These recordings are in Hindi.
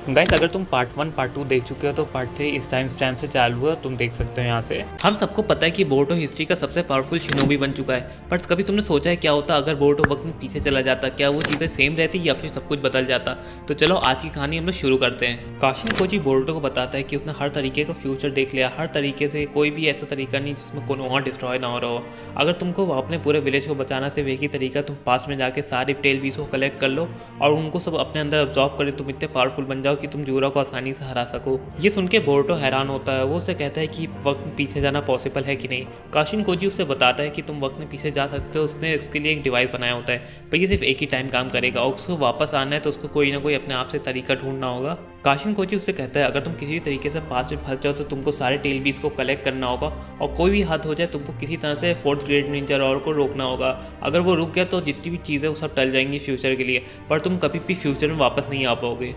गाइस अगर तुम पार्ट 1 पार्ट 2 देख चुके हो तो पार्ट 3 इस टाइम से चालू है, तुम देख सकते हो यहाँ से। हम सबको पता है कि बोरुतो हिस्ट्री का सबसे पावरफुल शिनोबी बन चुका है, पर कभी तुमने सोचा है क्या होता अगर बोरुतो वक्त में पीछे चला जाता? क्या वो चीज़ें सेम रहती या फिर सब कुछ बदल जाता? तो चलो आज की कहानी हम लोग शुरू करते हैं। काशिन कोजी बोरुतो को बताता है कि उसने हर तरीके का फ्यूचर देख लिया, हर तरीके से कोई भी ऐसा तरीका नहीं जिसमें कोनोहा डिस्ट्रॉय ना हो रहा हो। अगर तुमको अपने पूरे विलेज को बचाना सिर्फ एक ही तरीका, तुम पास में जाके सारे टेल बीस को कलेक्ट कर लो और उनको सब अपने अंदर अब्जॉर्ब करे, तुम इतने पावरफुल बन जाओ कि तुम जूरा को आसानी से हरा सको। ये सुन के बोरुतो हैरान होता है। वो उससे कहता है कि वक्त में पीछे जाना पॉसिबल है कि नहीं। काशिन कोजी उससे बताता है कि तुम वक्त में पीछे जा सकते हो, उसने इसके लिए एक डिवाइस बनाया होता है, पर ये सिर्फ एक ही टाइम काम करेगा और उसको वापस आना है तो उसको कोई ना कोई अपने आप से तरीका ढूंढना होगा। काशिन कोजी उससे कहता है अगर तुम किसी भी तरीके से पास में फंस जाओ तो तुमको सारे टेल बीस को कलेक्ट करना होगा और कोई भी हद हो जाए तुमको किसी तरह से फोर्थ ग्रेड निंजा रॉर को रोकना होगा। अगर वो रुक गया तो जितनी भी चीज़ें वो सब टल जाएंगी फ्यूचर के लिए, पर तुम कभी भी फ्यूचर में वापस नहीं आ पाओगे।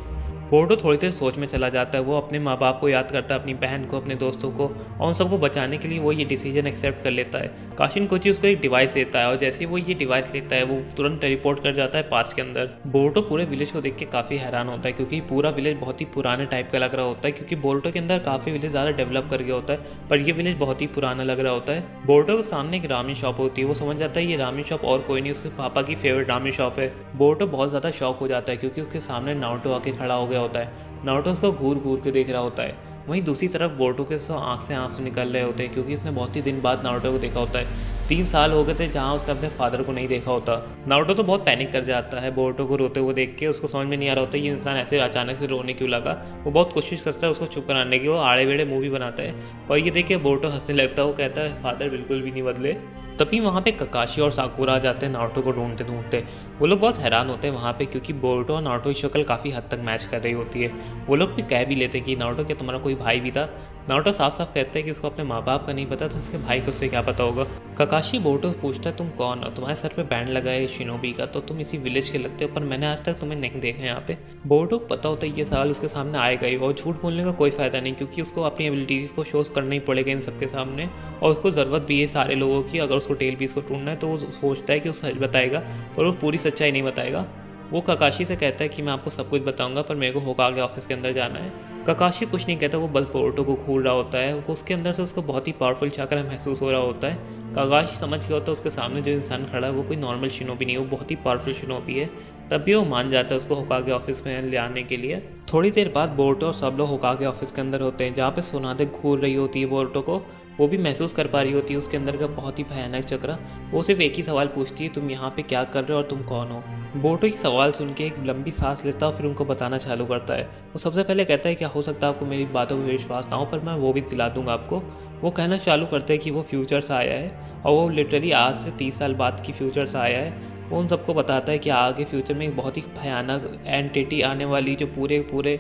बोरुतो थोड़ी देर सोच में चला जाता है। वो अपने माँ बाप को याद करता है, अपनी बहन को, अपने दोस्तों को, और उन सबको बचाने के लिए वो ये डिसीजन एक्सेप्ट कर लेता है। काशिन कोजी उसको एक डिवाइस देता है और जैसे ही वो ये डिवाइस लेता है वो तुरंत टेलीपोर्ट कर जाता है पास्ट के अंदर। बोरुतो पूरे विलेज को देख के काफ़ी हैरान होता है क्योंकि पूरा विलेज बहुत ही पुराने टाइप का लग रहा होता है, क्योंकि बोरुतो के अंदर काफ़ी विलेज ज़्यादा डेवलप कर गया होता है, पर ये विलेज बहुत ही पुराना लग रहा होता है। बोरुतो के सामने एक रामेन शॉप होती है। वो समझ जाता है ये रामेन शॉप और कोई नहीं, उसके पापा की फेवरेट रामेन शॉप है। बोरुतो बहुत ज़्यादा शॉक हो जाता है क्योंकि उसके सामने नारुतो आके खड़ा हो गया होता है। नारुतो उसको घूर घूर के देख रहा होता है। वहीं दूसरी तरफ बोरुतो के आँख से आंसू निकल रहे होते हैं क्योंकि उसने बहुत ही दिन बाद नारुतो को देखा होता है। 3 साल हो गए थे जहाँ उसने अपने फादर को नहीं देखा होता। नारुतो तो बहुत पैनिक कर जाता है बोरुतो को रोते हुए देख के। उसको समझ में नहीं आ रहा होता ये इंसान ऐसे अचानक से रोने क्यों लगा। वो बहुत कोशिश करता है उसको चुप कराने की, वो आड़े बेड़े मुँह भी बनाता है, पर ये देख के बोरुतो हंसने लगता है। वो कहता है फादर बिल्कुल भी नहीं बदले। तभी वहाँ पे ककाशी और साकुरा आ जाते हैं नारुतो को ढूंढते ढूंढते। वो लोग बहुत हैरान होते हैं वहाँ पे क्योंकि बोरुतो और नारुतो की शक्ल काफ़ी हद तक मैच कर रही होती है। वो लोग भी कह भी लेते हैं कि नारुतो क्या तुम्हारा कोई भाई भी था? नारुतो साफ साफ कहते हैं कि उसको अपने माँ बाप का नहीं पता तो उसके भाई को उससे क्या पता होगा। ककाशी बोरुतो पूछता है तुम कौन हो? तुम्हारे सर पे बैंड लगा है शिनोबी का, तो तुम इसी विलेज के लगते हो, पर मैंने आज तक तुम्हें नहीं देखा यहाँ पे। बोरुतो को पता होता है ये सवाल उसके सामने आएगा ही और झूठ बोलने का कोई फ़ायदा नहीं क्योंकि उसको अपनी एबिलिटीज़ को शोज करना ही पड़ेगा इन सबके सामने, और उसको ज़रूरत भी है सारे लोगों की। अगर उसको टेल पीस को ढूंढना है तो वो सोचता है कि वो सच बताएगा, पर वो पूरी सच्चाई नहीं बताएगा। वो ककाशी से कहता है कि मैं आपको सब कुछ बताऊंगा, पर मेरे को होकागे ऑफिस के अंदर जाना है। ककाशी कुछ नहीं कहता, वो बस बोरुतो को घूर रहा होता है। उसके अंदर से उसको बहुत ही पावरफुल चक्र महसूस हो रहा होता है। ककाशी समझ गया होता है उसके सामने जो इंसान खड़ा है वो कोई नॉर्मल शिनोबी नहीं है, वो बहुत ही पावरफुल शिनोबी है। तब भी वो मान जाता है उसको होकागे ऑफिस में ले आने के लिए। थोड़ी देर बाद बोरुतो और सब लोग होकागे ऑफिस के अंदर होते हैं जहाँ पे सुनादे घूर रही होती है बोरुतो को। वो भी महसूस कर पा रही होती है उसके अंदर का बहुत ही भयानक चक्र। वो सिर्फ एक ही सवाल पूछती है, तुम यहाँ पे क्या कर रहे हो और तुम कौन हो? बोरुतो की सवाल सुन के एक लंबी सांस लेता है और फिर उनको बताना चालू करता है। वो सबसे पहले कहता है क्या हो सकता है आपको मेरी बातों पर विश्वास ना हो, पर मैं वो भी दिला दूंगा आपको। वो कहना चालू करते हैं कि वो फ्यूचर से आया है और वो लिटरली आज से 30 साल बाद की फ्यूचर से आया है। वो उन सबको बताता है कि आगे फ्यूचर में एक बहुत ही भयानक एंटिटी आने वाली जो पूरे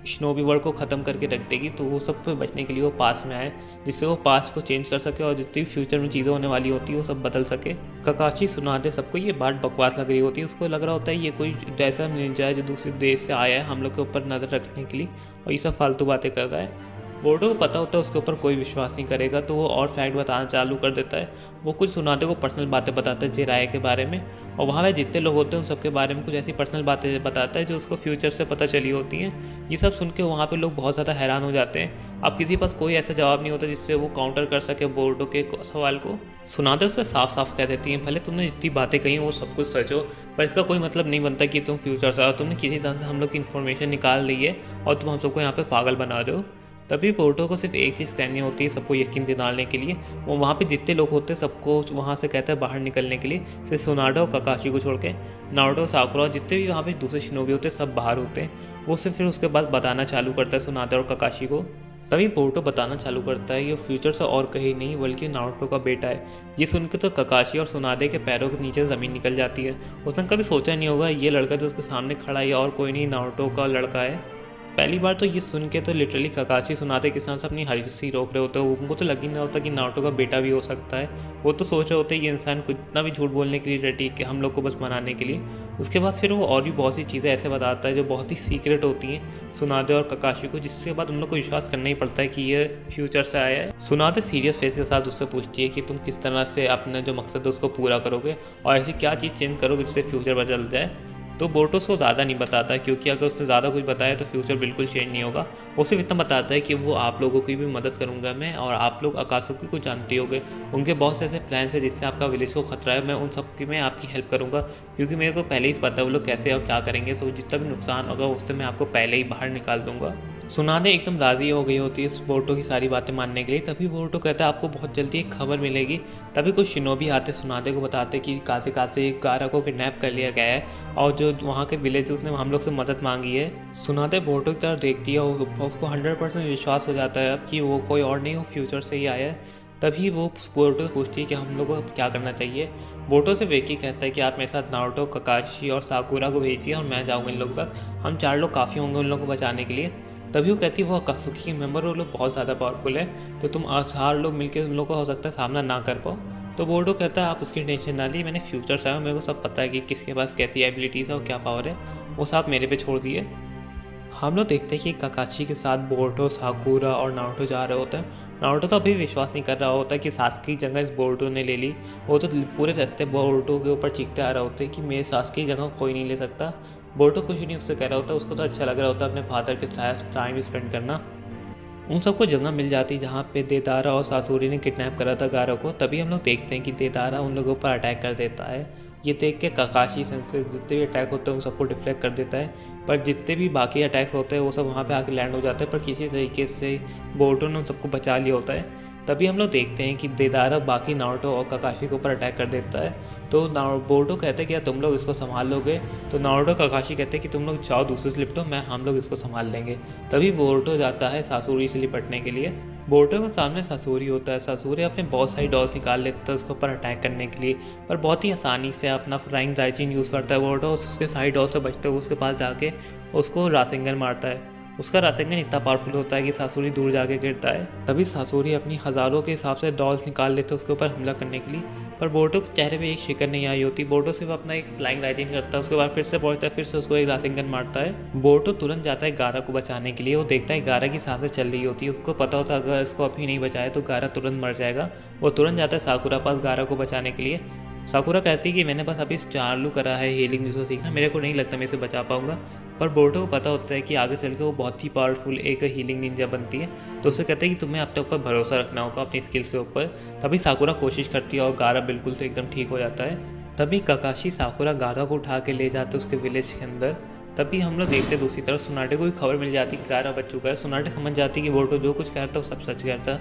शिनोबी वर्ल्ड को ख़त्म करके रख देगी, तो वो सब पे बचने के लिए वो पास में आए जिससे वो पास्ट को चेंज कर सके और जितनी फ्यूचर में चीज़ें होने वाली होती है वो सब बदल सके। ककाशी सुनादे सबको ये बात बकवास लग रही होती है। उसको लग रहा होता है ये कोई ऐसा निंजा है जो दूसरे देश से आया है हम लोग के ऊपर नज़र रखने के लिए और ये सब फालतू बातें कर रहा है। बोरुतो को पता होता है उसके ऊपर कोई विश्वास नहीं करेगा, तो वो और फैक्ट बताना चालू कर देता है। वो कुछ सुनादे को पर्सनल बातें बताता है जिराया के बारे में, और वहाँ पे जितने लोग होते हैं उन सबके बारे में कुछ ऐसी पर्सनल बातें बताता है जो उसको फ्यूचर से पता चली होती हैं। ये सब सुन के वहाँ पे लोग बहुत ज़्यादा हैरान हो जाते हैं। अब किसी के पास कोई ऐसा जवाब नहीं होता जिससे वो काउंटर कर सके बोरुतो के सवाल को। सुनादे उससे साफ साफ कह देती हैं भले तुमने जितनी बातें कही वो सब कुछ सच हो, पर इसका कोई मतलब नहीं बनता कि तुम फ्यूचर से आओ। तुमने किसी तरह से हम लोग की इन्फॉर्मेशन निकाल ली है और तुम हम सबको यहाँ पे पागल बना रहे हो। तभी बोरुतो को सिर्फ एक चीज़ कहनी होती है सबको यकीन दिलाने के लिए। वो वहाँ पे जितने लोग होते हैं सबको वहाँ से कहता है बाहर निकलने के लिए, सिर्फ सुनाडा और ककाशी को छोड़ के। नारुतो, साकुरा जितने भी वहाँ पे दूसरे शिनोबी होते हैं सब बाहर होते हैं। वो सिर्फ फिर उसके बाद बताना चालू करता है सुनाडा और ककाशी को। तभी बोरुतो बताना चालू करता है ये फ्यूचर से और कहीं नहीं बल्कि नारुतो का बेटा है। ये सुनकर तो ककाशी और सुनादे के पैरों के नीचे ज़मीन निकल जाती है। उसने कभी सोचा नहीं होगा ये लड़का जो उसके सामने खड़ा है और कोई नहीं नारुतो का लड़का है। पहली बार तो ये सुन के तो लिटरली ककाशी सुनादे के साथ अपनी हंसी रोक रहे होते हैं। उनको तो लग ही नहीं होता कि नारुतो का बेटा भी हो सकता है। वो तो सोच रहे होते हैं ये इंसान कितना भी झूठ बोलने के लिए रेडी कि हम लोग को बस मनाने के लिए। उसके बाद फिर वो और भी बहुत सी चीज़ें ऐसे बताता है जो बहुत ही सीक्रेट होती हैं सुनादे और ककाशी को, जिसके बाद उन लोग को विश्वास करना ही पड़ता है कि ये फ्यूचर से आया है। सुनादे सीरियस फेस के साथ उससे पूछती है कि तुम किस तरह से अपने जो मकसद है उसको पूरा करोगे और ऐसी क्या चीज़ चेंज करोगे जिससे फ्यूचर बदल जाए। तो बोरुतो उसको ज़्यादा नहीं बताता, क्योंकि अगर उसने ज़्यादा कुछ बताया तो फ्यूचर बिल्कुल चेंज नहीं होगा। वो सिर्फ इतना बताता है कि वो आप लोगों की भी मदद करूँगा मैं, और आप लोग अकात्सुकी को जानते होगे, उनके बहुत से ऐसे प्लान्स हैं जिससे आपका विलेज को खतरा है, मैं उन सब की मैं आपकी हेल्प करूँगा, क्योंकि मेरे को पहले ही पता है वो लोग कैसे और क्या करेंगे। सो जितना भी नुकसान होगा उससे मैं आपको पहले ही बाहर निकाल दूंगा। सुनाने एकदम राज़ी हो गई होती है इस बोरुतो की सारी बातें मानने के लिए। तभी बोरुतो कहता है आपको बहुत जल्दी एक खबर मिलेगी। तभी कुछ शिनोबी आते सुनाने को बताते कि कासे गारा को किडनैप कर लिया गया है, और जो वहाँ के विलेज उसने हम लोग से मदद मांगी है। सुनाते बोरुतो की तरफ देखती है और उसको 100% विश्वास हो जाता है अब कि वो कोई और नहीं, वो फ्यूचर से ही आया है। तभी वो बोरुतो से पूछती है कि हम लोग को अब क्या करना चाहिए। बोरुतो से वेकी कहता है कि आप मेरे साथ नारुतो, ककाशी और साकुरा को भेजिए और मैं जाऊँगा इन लोगों के साथ, हम 4 लोग काफ़ी होंगे उन लोगों को बचाने के लिए। तभी वो कहती है वो अकात्सुकी के मेंबर वो लोग बहुत ज़्यादा पावरफुल है, तो तुम 4 लोग मिलकर उन लोगों का हो सकता है सामना ना कर पाओ। तो बोरुतो कहता है आप उसकी टेंशन ना ली, मैंने फ्यूचर से आया हूँ, मेरे को सब पता है कि किसके पास कैसी एबिलिटीज़ है और क्या पावर है, वो सब मेरे पे छोड़ दिए। हम लोग देखते हैं कि काकाशी के साथ बोरुतो, साकुरा और नारुतो जा रहे होते हैं। नारुतो तो अभी विश्वास नहीं कर रहा होता कि सास्की की जगह इस बोरुतो ने ले ली। वो तो पूरे रास्ते बोरुतो के ऊपर चीखते आ रहा होते हैं कि मेरे सास्की की जगह कोई नहीं ले सकता। बोरुतो कुछ नहीं उससे कह रहा होता, उसको तो अच्छा लग रहा होता अपने फादर के साथ टाइम स्पेंड करना। उन सबको जगह मिल जाती जहाँ पे देदारा और सासूरी ने किडनैप करा था गारो को। तभी हम लोग देखते हैं कि देदारा उन लोगों पर अटैक कर देता है। ये देख के काकाशी सेंसेस जितने भी अटैक होते हैं उन सबको डिफ्लेक्ट कर देता है, पर जितने भी बाकी अटैक्स होते हैं वो सब वहाँ पे आके लैंड हो जाते हैं, पर किसी तरीके से बोरुतो ने उन सबको बचा लिया होता है। तभी हम लोग देखते हैं कि देदारा बाकी नारुतो और काकाशी के ऊपर अटैक कर देता है। तो बोरुतो कहते हैं कि यार तुम लोग इसको संभाल लोगे, तो नारुतो काकाशी कहते हैं कि तुम लोग जाओ दूसरे से लिपटो, मैं हम लोग इसको संभाल लेंगे। तभी बोरुतो जाता है सासूरी से लिपटने के लिए। बोरुतो के सामने सासूरी होता है। सासूरी अपने बहुत सारी डॉल्स निकाल लेता है उसके ऊपर अटैक करने के लिए, पर बहुत ही आसानी से अपना फ्लाइंग राइजिन यूज़ करता है बोरुतो। उसके सारी डॉल से बचते हुए उसके पास जाके उसको रासेंगन मारता है। उसका रासेंगन इतना पावरफुल होता है कि सासूरी दूर जाके गिरता है। तभी सासूरी अपनी हज़ारों के हिसाब से डॉल्स निकाल लेते हैं उसके ऊपर हमला करने के लिए, पर बोरुतो के चेहरे पे एक शिकन नहीं आई होती। बोरुतो सिर्फ अपना एक फ्लाइंग राइजिन करता है, उसके बाद फिर से पहुंचता है, फिर से उसको एक रासेंगन मारता है। बोरुतो तुरंत जाता है गारा को बचाने के लिए। वो देखता है गारा की सांसें चल रही होती है, उसको पता होता है अगर इसको अभी नहीं बचाए तो गारा तुरंत मर जाएगा। वो तुरंत जाता है साकुरा पास गारा को बचाने के लिए। साकुरा कहती है कि मैंने बस अभी चालू करा है हीलिंग जिसको सीखना, मेरे को नहीं लगता मैं इसे बचा पाऊंगा। पर बोरुतो को पता होता है कि आगे चल के वो बहुत ही पावरफुल एक हीलिंग निंजा बनती है, तो उसे कहते हैं कि तुम्हें अपने ऊपर भरोसा रखना होगा, अपनी स्किल्स के ऊपर। तभी साकुरा कोशिश करती है और गारा बिल्कुल से एकदम ठीक हो जाता है। तभी काकाशी साकुरा गारा को उठा के ले जाते उसके विलेज के अंदर। तभी हम लोग देखते दूसरी तरफ सुनाटे को भी खबर मिल जाती कि गारा बच चुका है। सुनाटे समझ जाती कि बोरुतो जो कुछ कह रहा था वो सब सच कह रहा था।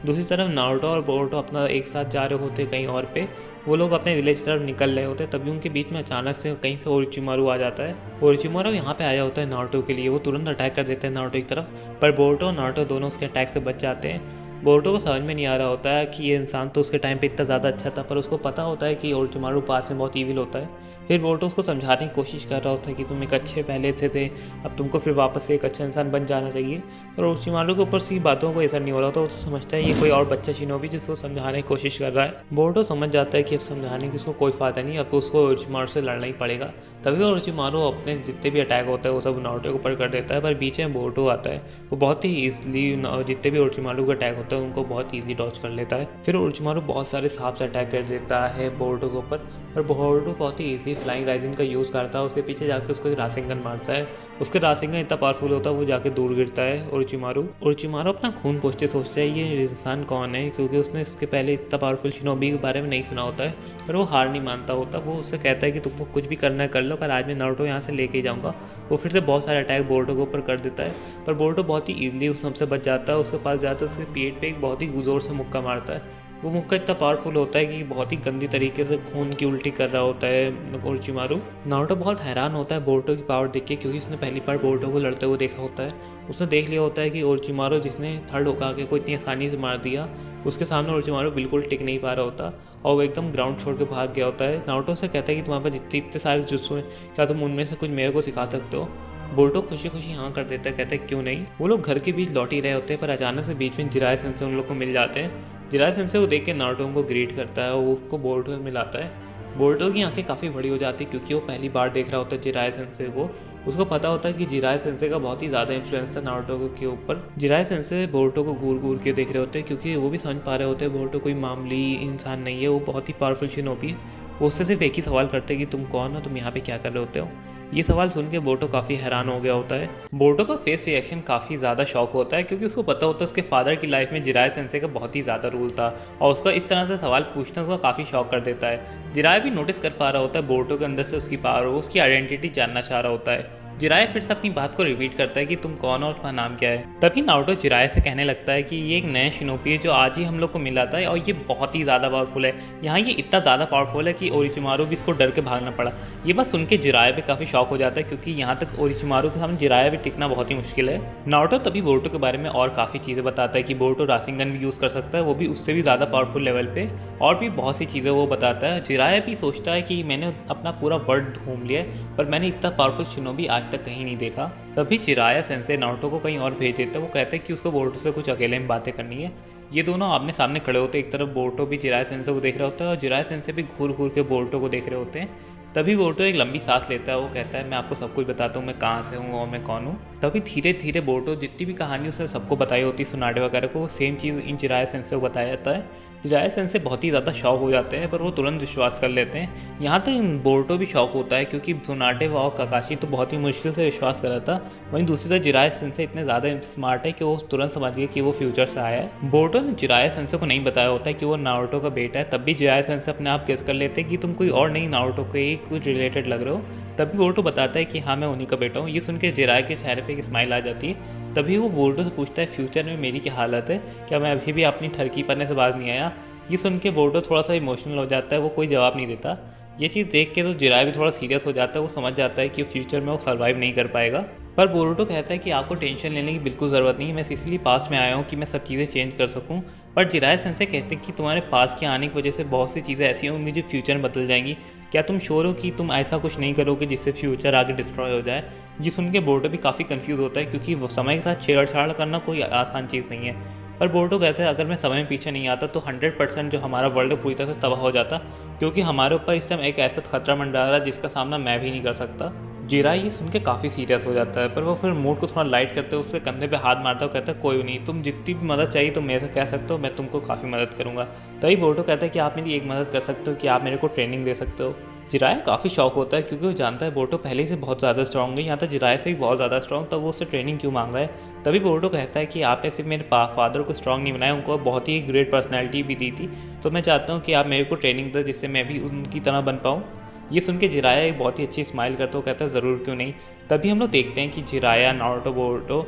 दूसरी तरफ नारुतो और बोरुतो अपना एक साथ जा रहे होते कहीं और पे, वो लोग अपने विलेज तरफ निकल रहे होते। तभी उनके बीच में अचानक से कहीं से ओरोचिमारू आ जाता है। ओरोचिमारू यहाँ पे आया होता है नारुतो के लिए। वो तुरंत अटैक कर देते हैं नारुतो की तरफ, पर बोरुतो और नारुतो दोनों उसके अटैक से बच जाते हैं। बोरुतो को समझ में नहीं आ रहा होता है कि ये इंसान तो उसके टाइम पे इतना ज़्यादा अच्छा था, पर उसको पता होता है कि ओरोचिमारू पास में बहुत ईविल होता है। फिर बोरुतो उसको समझाने की कोशिश कर रहा होता है कि तुम एक अच्छे पहले से थे, अब तुमको फिर वापस से एक अच्छा इंसान बन जाना चाहिए। पर ओरोचिमारू के ऊपर से बातों को असर नहीं हो रहा होता। वो तो समझता है ये कोई और बच्चा शिनोबी जिसको समझाने की कोशिश कर रहा है। बोरुतो समझ जाता है कि अब समझाने की उसको कोई फ़ायदा नहीं, अब उसको ओरोचिमारू से लड़ना ही पड़ेगा। तभी ओरोचिमारू अपने जितने भी अटैक होता है वो सब नारुतो के ऊपर कर देता है, पर बीच में बोरुतो आता है। वो बहुत ही ईजिली जितने भी ओरोचिमारू का अटैक होता है उनको बहुत ईजिली डॉज कर लेता है। फिर ओरोचिमारू बहुत सारे सांप से अटैक कर देता है बोरुतो के ऊपर, पर बोरुतो बहुत ही ईजिली फ्लाइंग राइजिन का यूज़ करता है। उसके पीछे जाकर उसको एक रासेंगन मारता है। उसके रासेंगन इतना पावरफुल होता है वो जाके दूर गिरता है ओरोचिमारू अपना खून पोंछते सोचता है ये इंसान कौन है, क्योंकि उसने इसके पहले इतना पावरफुल शिनोबी के बारे में नहीं सुना होता है। पर वो हार नहीं मानता होता। वो उससे कहता है कि तुमको कुछ भी करना है कर लो, पर आज मैं नारुतो यहाँ से लेके ही जाऊँगा। वो फिर से बहुत सारे अटैक बोरुतो के ऊपर कर देता है, पर बोरुतो बहुत ही ईजिली उस सबसे बच जाता है। उसके पास जाता है, उसके पेट पे एक बहुत ही जोर से मुक्का मारता है। वो मुक्का इतना पावरफुल होता है कि बहुत ही गंदी तरीके से खून की उल्टी कर रहा होता है ओरोचिमारू। नारुतो बहुत हैरान होता है बोरुतो की पावर देख के, क्योंकि उसने पहली बार बोरुतो को लड़ते हुए देखा होता है। उसने देख लिया होता है कि ओरोचिमारू जिसने थर्ड होकर को इतनी आसानी से मार दिया, उसके सामने ओरोचिमारू बिल्कुल टिक नहीं पा रहा होता और वो एकदम ग्राउंड छोड़ के भाग गया होता है। नारुतो से कहता है कि तुम्हारे पास इतने सारे जुत्सु हैं, क्या तुम उनमें से कुछ मेरे को सिखा सकते हो। बोरुतो खुशी खुशी हाँ कर देता है, कहता है क्यों नहीं। वो लोग घर के बीच लौट ही रहे होते हैं, पर अचानक से बीच में जिराय सेंसे उन लोग को मिल जाते हैं। जिराय सेंसे को देख के नारुतो उनको ग्रीट करता है और वो उसको बोरुतो से मिलाता है। बोरुतो की आंखें काफ़ी बड़ी हो जाती है, क्योंकि वो पहली बार देख रहा होता है जिराय सेंसे को। उसको पता होता है कि जिराय सेंसे का बहुत ही ज़्यादा इन्फ्लुएंस था नारुतो के ऊपर। जिराय सेंसे बोरुतो को घूर घूर के देख रहे होते हैं, क्योंकि वो भी समझ पा रहे होते हैं बोरुतो कोई मामूली इंसान नहीं है, वो बहुत ही पावरफुल शिनोबी है। वो उससे सिर्फ एक ही सवाल करते हैं कि तुम कौन हो, तुम यहाँ पे क्या कर रहे होते हो। ये सवाल सुन के बोर्टो काफ़ी हैरान हो गया होता है। बोर्टो का फेस रिएक्शन काफ़ी ज़्यादा शॉक होता है क्योंकि उसको पता होता है उसके फादर की लाइफ में जिराय सेंसे का बहुत ही ज़्यादा रोल था और उसका इस तरह से सवाल पूछना उसको काफ़ी शॉक कर देता है। जिराय भी नोटिस कर पा रहा होता है बोर्टो के अंदर से उसकी पावर हो, उसकी आइडेंटिटी जानना चाह रहा होता है। जिराय फिर से अपनी बात को रिपीट करता है कि तुम कौन हो और तुम्हारा नाम क्या है। तभी नारुतो जिराय से कहने लगता है कि ये एक नया शिनोबी है जो आज ही हम लोग को मिला था और ये बहुत ही ज़्यादा पावरफुल है। यहाँ ये इतना ज़्यादा पावरफुल है कि ओरोचिमारू भी इसको डर के भागना पड़ा। ये बात सुन के जिराय भी काफ़ी शॉक हो जाता है क्योंकि यहाँ तक ओरोचिमारू के सामने जिराय भी टिकना बहुत ही मुश्किल है। नारुतो तभी बोरुतो के बारे में और काफ़ी चीज़ें बताता है कि बोरुतो रासेंगन भी यूज़ कर सकता है, वो भी उससे भी ज़्यादा पावरफुल लेवल पे, और भी बहुत सी चीज़ें वो बताता है। जिराय भी सोचता है कि मैंने अपना पूरा वर्ल्ड घूम लिया है पर मैंने इतना पावरफुल शिनोबी आज तक कहीं नहीं देखा। तभी जिराया सेंसे नारुतो को कहीं और भेज देता है। वो कहते हैं कि उसको बोरुतो से कुछ अकेले में बातें करनी है। ये दोनों आमने सामने खड़े होते हैं। एक तरफ बोरुतो भी जिराया सेंसे को देख रहा होता है और जिराया सेंसे भी घूर घूर के बोरुतो को देख रहे होते हैं। तभी बोरुतो एक लंबी सांस लेता है। वो कहता है मैं आपको सब कुछ बताता हूँ, मैं कहाँ से हूँ और मैं कौन हूँ। तभी धीरे धीरे बोरुतो जितनी भी कहानी उसने सबको बताई होती है सुनाडे वगैरह को, सेम चीज़ इन जिराया सेंसे को बताया जाता है। जिराया सेंसे बहुत ही ज़्यादा शॉक हो जाते हैं पर वो तुरंत विश्वास कर लेते हैं। यहाँ तक बोरुतो भी शॉक होता है क्योंकि सुनाडे और काकाशी तो बहुत ही मुश्किल से विश्वास कर रहा था। वहीं दूसरी तरफ जिराया सेंसे इतने ज़्यादा स्मार्ट है कि वो तुरंत समझ गए कि वो फ्यूचर से आया है। बोरुतो ने जिराया सेंसे को नहीं बताया होता है कि वो नारुतो का बेटा है। तब भी जिराया सेंसे अपने आप गेस कर लेते हैं कि तुम कोई और नहीं नारुतो के ही कुछ रिलेटेड लग रहे हो। तभी बोरुतो बताता है कि हाँ मैं उन्हीं का बेटा हूँ। ये सुन के जिराया के चेहरे पे एक स्माइल आ जाती है। तभी वो बोरुतो से पूछता है फ्यूचर में मेरी क्या हालत है, क्या मैं अभी भी अपनी ठरकी पन्ने से बाज नहीं आया। ये सुन के बोरुतो थोड़ा सा इमोशनल हो जाता है, वो कोई जवाब नहीं देता। ये चीज़ देख के तो जिराय भी थोड़ा सीरियस हो जाता है। वो समझ जाता है कि फ्यूचर में वो सर्वाइव नहीं कर पाएगा। पर बोरुतो कहता है कि आपको टेंशन लेने की बिल्कुल ज़रूरत नहीं है, मैं इसलिए पास में आया हूँ कि मैं सब चीज़ें चेंज कर सकूँ। पर जिराय सेंसे कहते हैं कि तुम्हारे पास के आने की वजह से बहुत सी चीज़ें ऐसी होंगी जो फ्यूचर में बदल जाएंगी। क्या तुम श्योर हो कि तुम ऐसा कुछ नहीं करोगे जिससे फ्यूचर आगे डिस्ट्रॉय हो जाए। ये सुन के बोरुतो भी काफ़ी कंफ्यूज होता है क्योंकि वो समय के साथ छेड़छाड़ करना कोई आसान चीज़ नहीं है। पर बोरुतो कहते हैं अगर मैं समय में पीछे नहीं आता तो 100% जो हमारा वर्ल्ड पूरी तरह से तबाह हो जाता क्योंकि हमारे ऊपर इस टाइम एक ऐसा खतरा मंडरा रहा है जिसका सामना मैं भी नहीं कर सकता। जिराय ये सुन के काफ़ी सीरियस हो जाता है पर वो फिर मूड को थोड़ा लाइट करते हुए उसके कंधे पे हाथ मारता है। कहता है कोई नहीं, तुम जितनी भी मदद चाहिए तुम मेरे से कह सकते हो, मैं तुमको काफ़ी मदद करूँगा। तभी बोरुतो कहता है कि आप मेरी एक मदद कर सकते हो कि आप मेरे को ट्रेनिंग दे सकते हो। जिराय काफ़ी शौक होता है क्योंकि वो जानता है बोरुतो पहले से बहुत ज़्यादा स्ट्रॉन्ग है, यहाँ तक जिराय से भी बहुत ज़्यादा स्ट्रॉन्ग, तब वो उससे ट्रेनिंग क्यों मांग रहा है। तभी बोरुतो कहता है कि आपने सिर्फ मेरे फादर को स्ट्रॉन्ग नहीं बनाया, उनको बहुत ही ग्रेट पर्सनैलिटी भी दी थी, तो मैं चाहता हूँ कि आप मेरे को ट्रेनिंग दें जिससे मैं भी उनकी तरह बन पाऊँ। ये सुन के जिराया एक बहुत ही अच्छी स्माइल करता है। कहता है ज़रूर क्यों नहीं। तभी हम लोग देखते हैं कि जिराया नारुतो बोरुतो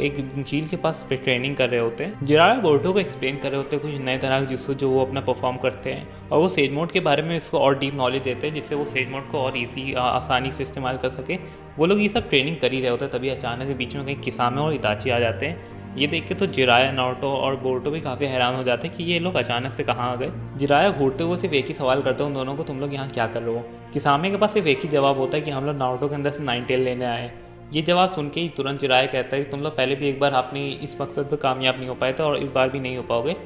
एक झील के पास ट्रेनिंग कर रहे होते हैं। जिराया बोरुतो को एक्सप्लेन कर रहे होते हैं कुछ नए तरह के जुत्सु जो वो अपना परफॉर्म करते हैं और वो सेज मोड के बारे में उसको और डीप नॉलेज देते हैं जिससे वो सेज मोड को और ईजी आसानी से इस्तेमाल कर सके। वो लोग ये सब ट्रेनिंग कर ही रहे होते हैं तभी अचानक से बीच में कहीं किसामे और इताची आ जाते हैं। ये देख के तो जिराया नारुतो और बोरुतो भी काफ़ी हैरान हो जाते हैं कि ये लोग अचानक से कहाँ आ गए। जिराया घूरते हुए सिर्फ एक ही सवाल करता है उन दोनों को, तुम लोग यहाँ क्या कर रहे हो। किसामे के पास सिर्फ एक ही जवाब होता है कि हम लोग नारुतो के अंदर से नाइन टेल लेने आए हैं। ये जवाब सुन के ही तुरंत जिराया कहता है कि तुम लोग पहले भी एक बार अपनी इस मकसद पर कामयाब नहीं हो पाए थे और इस बार भी नहीं हो पाओगे।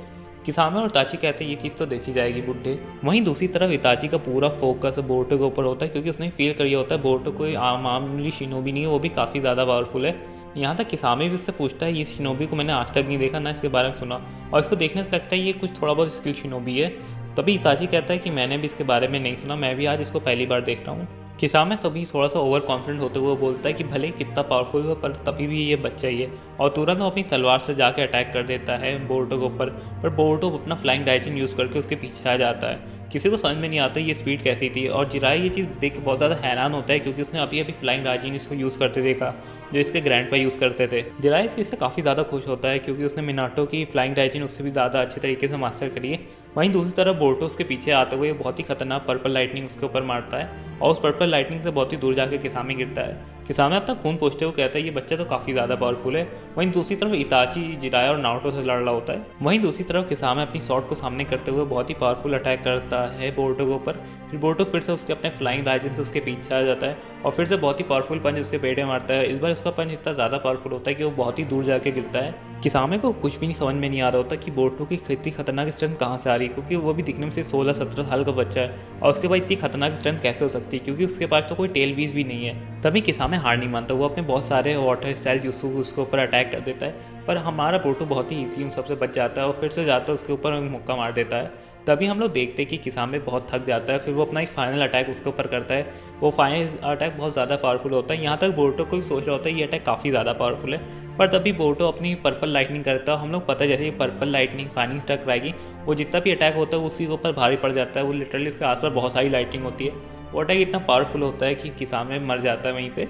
किसामे और इताची कहते हैं ये चीज़ तो देखी जाएगी बुड्ढे। वहीं दूसरी तरफ इताची का पूरा फोकस बोरुतो के ऊपर होता है क्योंकि उसने फील कर लिया होता है बोरुतो कोई मामूली शिनोबी नहीं है, वो भी काफ़ी ज़्यादा पावरफुल है। यहाँ तक किसामे भी उससे पूछता है ये शिनोबी को मैंने आज तक नहीं देखा, ना इसके बारे में सुना, और इसको देखने से लगता है ये कुछ थोड़ा बहुत स्किल शिनोबी है। तभी इताची कहता है कि मैंने भी इसके बारे में नहीं सुना, मैं भी आज इसको पहली बार देख रहा हूँ। किसामे तभी थोड़ा सा ओवर कॉन्फिडेंट होते हुए बोलता है कि भले ही कितना पावरफुल हो पर तभी भी ये बच्चा ही है, और तुरंत वो अपनी तलवार से जाके अटैक कर देता है बोरुतो के ऊपर। पर बोरुतो अपना फ्लाइंग डाइजिन यूज़ करके उसके पीछे आ जाता है। किसी को समझ में नहीं आता ये स्पीड कैसी थी और जिराय ये चीज़ देख के बहुत ज़्यादा हैरान होता है क्योंकि उसने अभी अभी फ्लाइंग डाइजिन इसको यूज़ करते देखा जो इसके ग्रैंडपा यूज़ करते थे। जिराय इससे काफ़ी ज़्यादा खुश होता है क्योंकि उसने मिनाटो की फ्लाइंग डाइजिन उससे भी ज़्यादा अच्छे तरीके से मास्टर करी है। वहीं दूसरी तरफ बोरुतो उसके पीछे आते हुए बहुत ही खतरनाक पर्पल लाइटनिंग उसके ऊपर मारता है और उस पर्पल लाइटनिंग से बहुत ही दूर जाकर किसामे गिरता है। किसामे अपना खून पोंछते हुए कहता है ये बच्चा तो काफ़ी ज़्यादा पावरफुल है। वहीं दूसरी तरफ इताची जिराया और नारुतो से लड़ रहा होता है। वहीं दूसरी तरफ किसामे अपनी शॉट को सामने करते हुए बहुत ही पावरफुल अटैक करता है बोरुतो के ऊपर। फिर बोरुतो फिर से उसके अपने फ्लाइंग डाइजिन से उसके पीछे आ जाता है और फिर से बहुत ही पावरफुल पंच उसके पेट में मारता है। इस बार उसका पंच इतना ज़्यादा पावरफुल होता है कि वो बहुत ही दूर जाके गिरता है। किसामे को कुछ भी नहीं समझ में नहीं आ रहा होता कि बोरुतो की इतनी खतरनाक स्ट्रेंथ कहाँ से आ रही है क्योंकि वो भी दिखने में सिर्फ 16-17 साल का बच्चा है और उसके बाद इतनी खतरनाक स्ट्रेंथ कैसे हो सकती है क्योंकि उसके पास तो कोई टेल बीज भी नहीं है। तभी किसामे हार नहीं मानता, वो अपने बहुत सारे वाटर स्टाइल जुत्सु उसके ऊपर अटैक कर देता है पर हमारा बोरुतो बहुत ही ईजी उन सबसे बच जाता है और फिर से जाता है उसके ऊपर मुक्का मार देता है तभी हम लोग देखते हैं कि किसामे बहुत थक जाता है, फिर वो अपना एक फाइनल अटैक उसके ऊपर करता है। वो फाइनल अटैक बहुत ज़्यादा पावरफुल होता है, यहाँ तक बोरुतो को भी सोच रहा होता है ये अटैक काफ़ी ज़्यादा पावरफुल है। पर तभी बोरुतो अपनी पर्पल लाइटनिंग करता है। हम लोग पता है जैसे ये पर्पल लाइटनिंग पानी से टकराएगी, वो जितना भी अटैक होता है उसी के ऊपर भारी पड़ जाता है। वो लिटरली उसके आसपास बहुत सारी लाइटनिंग होती है। वो अटैक इतना पावरफुल होता है कि किसामे मर जाता है वहीं पे।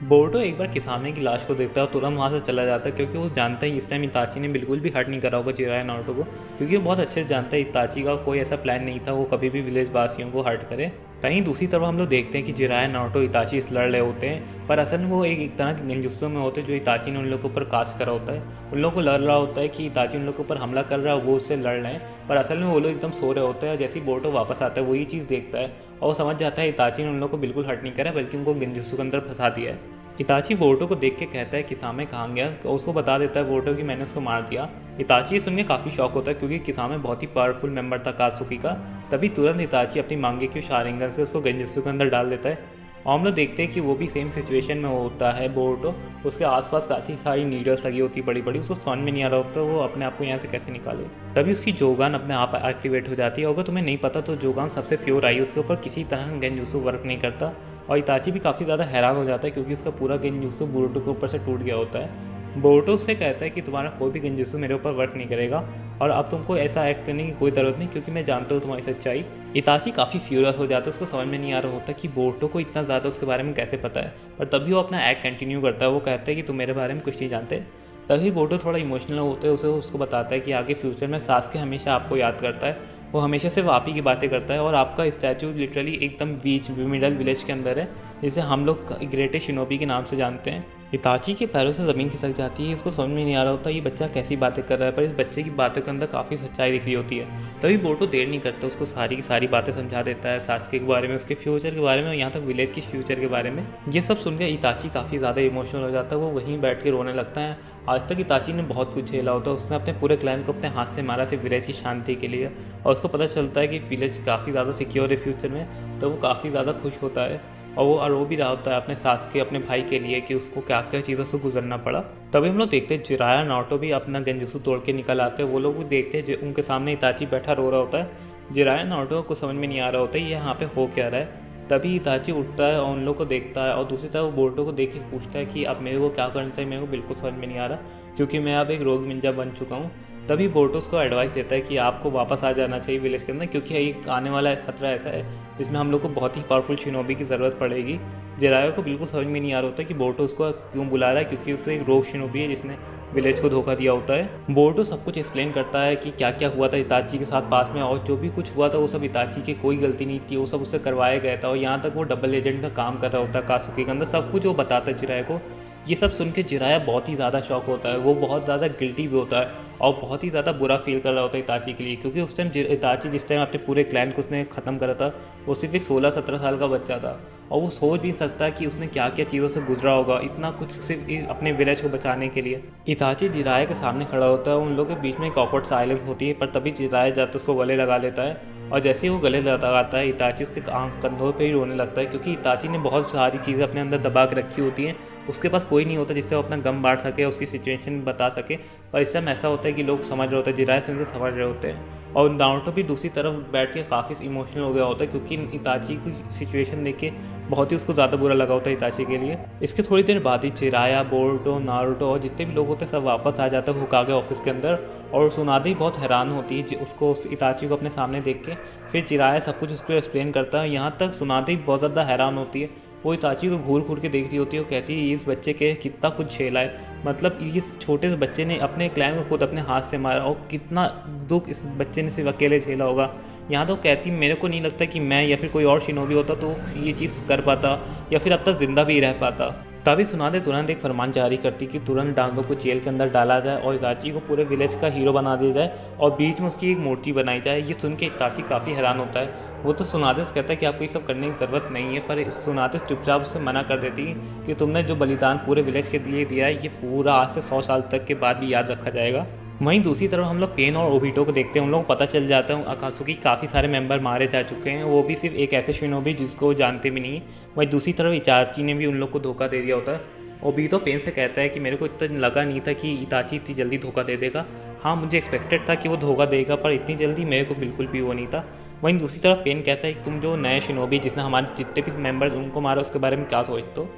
बोरुतो एक बार किसामे की लाश को देखता है और तुरंत वहाँ से चला जाता है, क्योंकि वो जानता है इस टाइम इताची ने बिल्कुल भी हर्ट नहीं करा होगा जिराया नारुतो को, क्योंकि वो बहुत अच्छे से जानता है इताची का कोई ऐसा प्लान नहीं था वो कभी भी विलेज वासियों को हर्ट करे। कहीं दूसरी तरफ हम लोग देखते हैं कि जिराया नारुतो इताची से लड़ रहे होते हैं, पर असल में वो एक तरह के गेंजुत्सु में होते हैं जो इताची ने उन लोगों के ऊपर कास्ट करा होता है। उन लोगों को लड़ रहा होता है कि इताची उन लोगों के ऊपर हमला कर रहा है, वो उससे लड़ रहे हैं, पर असल में वो लोग एकदम सो रहे होते हैं। जैसे ही बोरुतो वापस आता है वो ये चीज़ देखता है और वो समझ जाता है इताची ने उन लोगों को बिल्कुल हर्ट नहीं करा, बल्कि उनको गेंजुत्सु के अंदर फंसा दिया है। इताची बोरुतो को देख के कहता है किसामे कहाँ गया, तो उसको बता देता है बोरुतो कि मैंने उसको मार दिया। इताची सुन के काफ़ी शॉक होता है, क्योंकि किसामे बहुत ही पावरफुल मेंबर था कात्सुकी का। तभी तुरंत इताची अपनी मांगे की शारिंगन से उसको गेंजुत्सु के अंदर डाल देता है। और हम लोग देखते हैं कि वो भी सेम सिचुएशन में होता है बोरुतो। उसके आसपास काफ़ी सारी नीडल्स लगी होती है बड़ी बड़ी, उसको समझ में नहीं आ रहा होता वो अपने आप को यहाँ से कैसे निकाले। तभी उसकी जोगान अपने आप एक्टिवेट हो जाती है। अगर तुम्हें नहीं पता तो जोगान सबसे प्योर आई, उसके ऊपर किसी तरह गेंजुत्सु वर्क नहीं करता। और इताची भी काफ़ी ज़्यादा हैरान हो जाता है, क्योंकि उसका पूरा गेंजुत्सु बोरुतो के ऊपर से टूट गया होता है। बोरुतो उससे कहता है कि तुम्हारा कोई भी गेंजुत्सु मेरे ऊपर वर्क नहीं करेगा और अब तुमको ऐसा एक्ट करने की कोई ज़रूरत नहीं, क्योंकि मैं जानता हूँ तुम्हारी सच्चाई। इताची काफ़ी फ्यूरियस हो जाता है, उसको समझ में नहीं आ रहा होता कि बोरुतो को इतना ज़्यादा उसके बारे में कैसे पता है। पर तभी वो अपना एक्ट कंटिन्यू करता है। वो कहता है कि तुम मेरे बारे में कुछ नहीं जानते। तभी बोरुतो थोड़ा इमोशनल होता है, उसको बताता है कि आगे फ्यूचर में सासके हमेशा आपको याद करता है, वो हमेशा सिर्फ आप ही की बातें करता है और आपका स्टैचू लिटरली एकदम बीच मिडल विलेज के अंदर है, जिसे हम लोग ग्रेटेस्ट शिनोबी के नाम से जानते हैं। इताची के पैरों से ज़मीन खिसक जाती है। इसको समझ में नहीं आ रहा होता ये बच्चा कैसी बातें कर रहा है, पर इस बच्चे की बातों के अंदर काफ़ी सच्चाई दिख रही होती है। तभी बोरुतो देर नहीं करता, उसको सारी की सारी बातें समझा देता है, सासके के बारे में, उसके फ्यूचर के बारे में और यहाँ तक विलेज के फ्यूचर के बारे में। ये सब सुनकर इताची काफ़ी ज़्यादा इमोशनल हो जाता है, वो वहीं बैठ के रोने लगता है। आज तक इताची ने बहुत कुछ झेला होता है, उसने अपने पूरे क्लैन को अपने हाथ से मारा सिर्फ विलेज की शांति के लिए, और उसको पता चलता है कि विलेज काफ़ी ज़्यादा सिक्योर है फ्यूचर में, तो वो काफ़ी ज़्यादा खुश होता है। और वो रो भी रहा होता है अपने सास के अपने भाई के लिए कि उसको क्या क्या चीज़ों से गुजरना पड़ा। तभी हम लोग देखते हैं जिराया नारुतो भी अपना गेंजुत्सु तोड़ के निकल आते हैं। वो लोग भी देखते हैं उनके सामने इताची बैठा रो रहा होता है। जिराया नारुतो को समझ में नहीं आ रहा होता है ये यहाँ पे हो क्या रहा है। तभी इताची उठता है और उन लोग को देखता है और दूसरी तरफ वो बोरुतो को देख के पूछता है कि अब मेरे को क्या करना चाहिए, मेरे को बिल्कुल समझ में नहीं आ रहा, क्योंकि मैं अब एक रोग निंजा बन चुका हूँ। तभी बोरुतो उसको एडवाइस देता है कि आपको वापस आ जाना चाहिए विलेज के अंदर, क्योंकि एक आने वाला खतरा ऐसा है जिसमें हम लोग को बहुत ही पावरफुल शिनोबी की ज़रूरत पड़ेगी। जिराया को बिल्कुल समझ में नहीं आ रहा होता कि बोरुतो उसको क्यों बुला रहा है, क्योंकि वो तो एक रोग शिनोबी है जिसने विलेज को धोखा दिया होता है। बोरुतो सब कुछ एक्सप्लेन करता है कि क्या क्या हुआ था इताची के साथ पास में, और जो भी कुछ हुआ था वो सब इताची की कोई गलती नहीं थी, वो सब उससे करवाया गया था। और यहाँ तक वो डबल एजेंट का काम कर रहा होता है कात्सुकी के अंदर, सब कुछ वो बताता है जिराया को। ये सब सुन के जिराया बहुत ही ज़्यादा शॉक होता है, वो बहुत ज़्यादा गिल्टी भी होता है और बहुत ही ज़्यादा बुरा फील कर रहा होता है इताची के लिए, क्योंकि उस टाइम इताची जिस टाइम अपने पूरे क्लैन को उसने ख़त्म करा था वो सिर्फ एक 16-17 साल का बच्चा था, और वो सोच भी नहीं सकता कि उसने क्या क्या चीज़ों से गुजरा होगा इतना कुछ सिर्फ अपने विलेज को बचाने के लिए। इताची जिराया के सामने खड़ा होता है, उन लोगों के बीच में एक ऑकवर्ड साइलेंस होती है, पर तभी जिराया जाता उसको गले लगा लेता है, और जैसे ही वो गले लगाता है इताची उसके कंधों पे ही रोने लगता है, क्योंकि इताची ने बहुत सारी चीज़ें अपने अंदर दबा के रखी होती हैं। उसके पास कोई नहीं होता जिससे वो अपना गम बांट सके, उसकी सिचुएशन बता सके, पर इस समय ऐसा होता है कि लोग समझ रहे होते हैं, जिराया से समझ रहे होते हैं। और नारुतो भी दूसरी तरफ बैठ के काफ़ी इमोशनल हो गया होता है, क्योंकि इताची की सिचुएशन देख के बहुत ही उसको ज़्यादा बुरा लगा होता है इताची के लिए। इसके थोड़ी देर बाद ही जिराया, बोरुतो, नारुतो और जितने भी लोग होते हैं सब वापस आ जाते हैं होकागे ऑफिस के अंदर, और सुनादे बहुत हैरान होती है उसको, उस इताची को अपने सामने देख के। फिर जिराया सब कुछ उसको एक्सप्लेन करता है, यहाँ तक सुनादे बहुत ज़्यादा हैरान होती है। वो इताची को घूर घूर के देख रही होती है, वो कहती है इस बच्चे के कितना कुछ झेला है, मतलब इस छोटे से बच्चे ने अपने क्लैन को खुद अपने हाथ से मारा, और कितना दुख इस बच्चे ने सिर्फ अकेले झेला होगा। यहाँ तो कहती मेरे को नहीं लगता कि मैं या फिर कोई और शिनोबी होता तो ये चीज़ कर पाता या फिर अब तक ज़िंदा भी रह पाता। तभी सुनादे तुरंत एक फरमान जारी करती कि तुरंत डांगो को जेल के अंदर डाला जाए और इताची को पूरे विलेज का हीरो बना दिया जाए और बीच में उसकी एक मूर्ति बनाई जाए। ये सुन के इताची काफ़ी हैरान होता है। वो तो सुनादे से कहता है कि आपको ये सब करने की ज़रूरत नहीं है, पर सुनादे चुपचाप उससे मना कर देती कि तुमने जो बलिदान पूरे विलेज के लिए दिया है ये पूरा आज से 100 साल तक के बाद भी याद रखा जाएगा। वहीं दूसरी तरफ हम लोग पेन और ओबिटो को देखते हैं। उन लोग पता चल जाता है अकात्सुकी काफ़ी सारे मेंबर मारे जा चुके हैं, वो भी सिर्फ एक ऐसे शिनोबी जिसको जानते भी नहीं। वहीं दूसरी तरफ इताची ने भी उन लोग को धोखा दे दिया होता है। ओबीतो पेन से कहता है कि मेरे को इतना लगा नहीं था कि इताची इतनी जल्दी धोखा दे देगा। हाँ, मुझे एक्सपेक्टेड था कि वो धोखा देगा, पर इतनी जल्दी मेरे को बिल्कुल भी वो नहीं था। वहीं दूसरी तरफ पेन कहता है कि तुम जो नए शिनोबी जिसने हमारे जितने भी मेंबर्स उनको मारा उसके बारे में क्या सोचते हो।